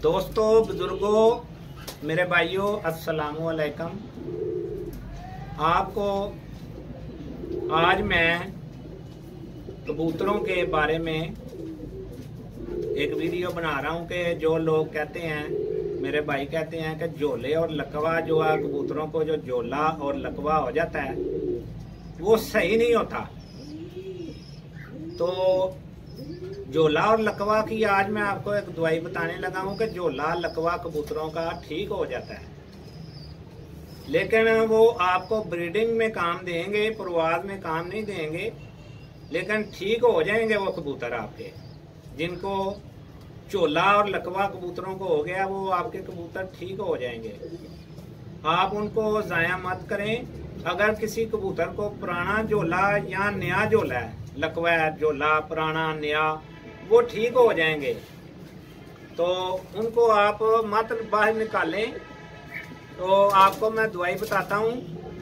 दोस्तों, बुजुर्गों, मेरे भाइयों, अस्सलामु अलैकुम। आपको आज मैं कबूतरों के बारे में एक वीडियो बना रहा हूं कि जो लोग कहते हैं, मेरे भाई कहते हैं कि झोले और लकवा जो है, कबूतरों को जो झोला और लकवा हो जाता है वो सही नहीं होता। तो झोला और लकवा की आज मैं आपको एक दवाई बताने लगा हूं कि झोला लकवा कबूतरों का ठीक हो जाता है, लेकिन वो आपको ब्रीडिंग में काम देंगे, परवाज में काम नहीं देंगे। लेकिन ठीक हो जाएंगे वो कबूतर आपके, जिनको झोला और लकवा कबूतरों को हो गया, वो आपके कबूतर ठीक हो जाएंगे। आप उनको जाया मत करें। अगर किसी कबूतर को पुराना झोला या नया झोला है, लकवा झोला पुराना नया, वो ठीक हो जाएंगे, तो उनको आप मत बाहर निकालें। तो आपको मैं दवाई बताता हूँ,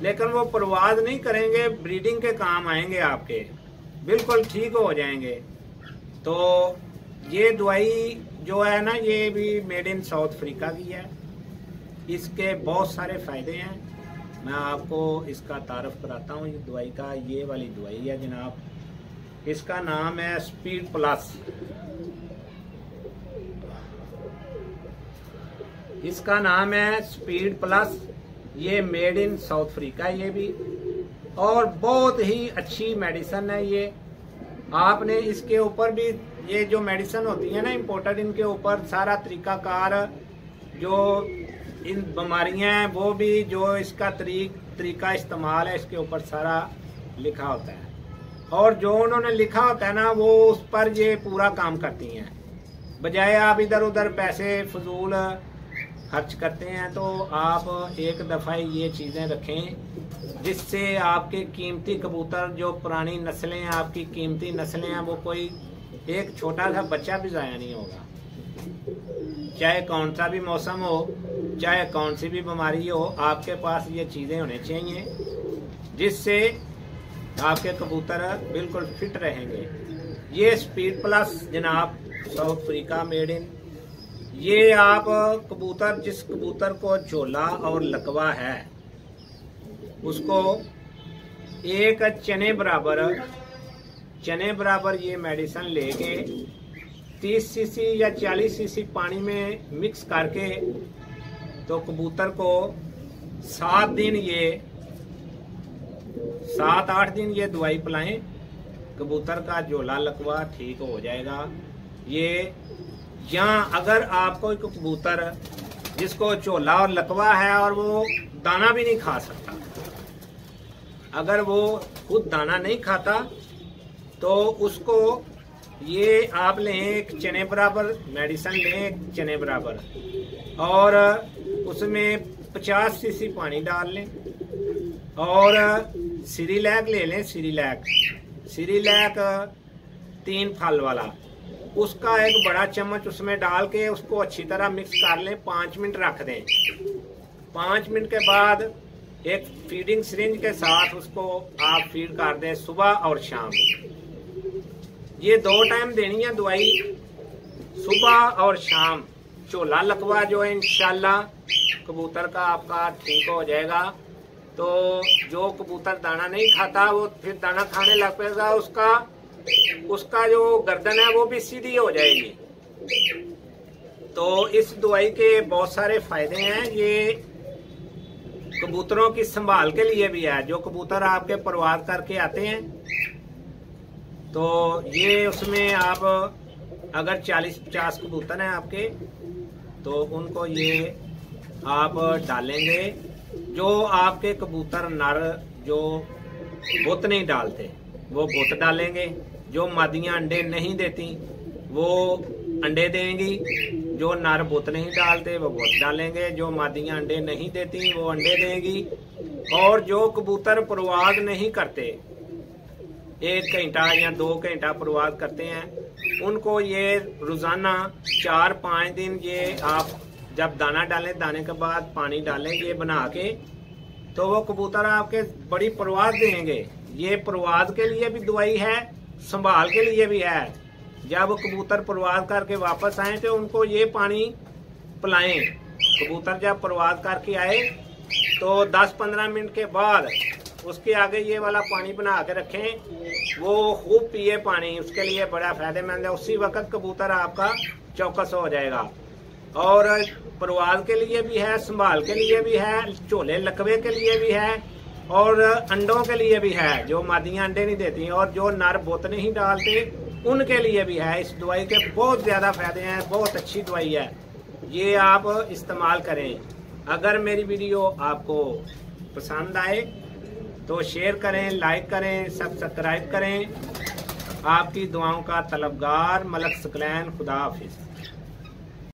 लेकिन वो परवाज नहीं करेंगे, ब्रीडिंग के काम आएंगे, आपके बिल्कुल ठीक हो जाएंगे। तो ये दवाई जो है ना, ये भी मेड इन साउथ अफ्रीका की है। इसके बहुत सारे फायदे हैं, मैं आपको इसका तारफ कराता हूँ। ये दवाई का, ये वाली दवाई है जनाब, इसका नाम है स्पीड प्लस। इसका नाम है स्पीड प्लस। ये मेड इन साउथ अफ्रीका, ये भी, और बहुत ही अच्छी मेडिसिन है ये। आपने इसके ऊपर भी, ये जो मेडिसिन होती है ना इम्पोर्टेड, इनके ऊपर सारा तरीकाकार, जो इन बीमारियां हैं वो भी, जो इसका तरीका इस्तेमाल है, इसके ऊपर सारा लिखा होता है। और जो उन्होंने लिखा होता है ना, वो उस पर ये पूरा काम करती हैं। बजाय आप इधर उधर पैसे फजूल खर्च करते हैं, तो आप एक दफ़ा ये चीज़ें रखें, जिससे आपके कीमती कबूतर, जो पुरानी नस्लें हैं, आपकी कीमती नस्लें हैं, वो कोई एक छोटा सा बच्चा भी ज़ाया नहीं होगा। चाहे कौन सा भी मौसम हो, चाहे कौन सी भी बीमारी हो, आपके पास ये चीज़ें होनी चाहिए, जिससे आपके कबूतर बिल्कुल फिट रहेंगे। ये स्पीड प्लस जनाब, साउथ अफ्रीका मेड इन। ये आप कबूतर, जिस कबूतर को झोला और लकवा है, उसको एक चने बराबर ये मेडिसिन लेके 30 सीसी या 40 सीसी पानी में मिक्स करके, तो कबूतर को 7 8 दिन ये दवाई पिलाएं, कबूतर का झोला लकवा ठीक हो जाएगा। ये, या अगर आपको एक कबूतर जिसको झोला और लकवा है और वो दाना भी नहीं खा सकता, अगर वो खुद दाना नहीं खाता, तो उसको ये आप लें, एक चने बराबर मेडिसिन लें, एक चने बराबर, और उसमें 50 सीसी पानी डाल लें, और सीरीलैक ले लें। सीरीलैक 3 फल वाला, उसका एक बड़ा चम्मच उसमें डाल के उसको अच्छी तरह मिक्स कर लें। 5 मिनट रख दें। 5 मिनट के बाद एक फीडिंग सिरिंज के साथ उसको आप फीड कर दें, सुबह और शाम। ये 2 टाइम देनी है दवाई, सुबह और शाम। झोला लकवा जो है इंशाल्लाह कबूतर का आपका ठीक हो जाएगा। तो जो कबूतर दाना नहीं खाता, वो फिर दाना खाने लग पेगा, उसका जो गर्दन है वो भी सीधी हो जाएगी। तो इस दवाई के बहुत सारे फायदे हैं। ये कबूतरों की संभाल के लिए भी है। जो कबूतर आपके परवाज करके आते हैं, तो ये उसमें आप अगर 40-50 कबूतर हैं आपके, तो उनको ये आप डालेंगे। जो आपके कबूतर नर जो बुत नहीं डालते, वो बुत डालेंगे। जो मादियां अंडे नहीं देती, वो अंडे देंगी। जो नर बुत नहीं डालते, वो बुत डालेंगे। जो मादियां अंडे नहीं देती, वो अंडे देंगी। और जो कबूतर परवाज नहीं करते, 1 घंटा या 2 घंटा परवाज करते हैं, उनको ये रोजाना 4-5 दिन ये आप जब दाना डालें, दाने के बाद पानी डालें ये बना के, तो वो कबूतर आपके बड़ी परवाज देंगे। ये परवाज के लिए भी दवाई है, संभाल के लिए भी है। जब कबूतर परवाज करके वापस आए तो उनको ये पानी पिलाएं। कबूतर जब परवाज करके आए तो 10-15 मिनट के बाद उसके आगे ये वाला पानी बना के रखें, वो खूब पिए पानी, उसके लिए बड़ा फायदेमंद है। उसी वक्त कबूतर आपका चौकस हो जाएगा। और परवाज के लिए भी है, संभाल के लिए भी है, झोले लकवे के लिए भी है और अंडों के लिए भी है। जो मादियां अंडे नहीं देती और जो नर बोत नहीं डालते उनके लिए भी है। इस दवाई के बहुत ज़्यादा फायदे हैं, बहुत अच्छी दवाई है, ये आप इस्तेमाल करें। अगर मेरी वीडियो आपको पसंद आए तो शेयर करें, लाइक करें, सब्सक्राइब करें। आपकी दुआओं का तलबगार मलक सकलैन। खुदा हाफिज।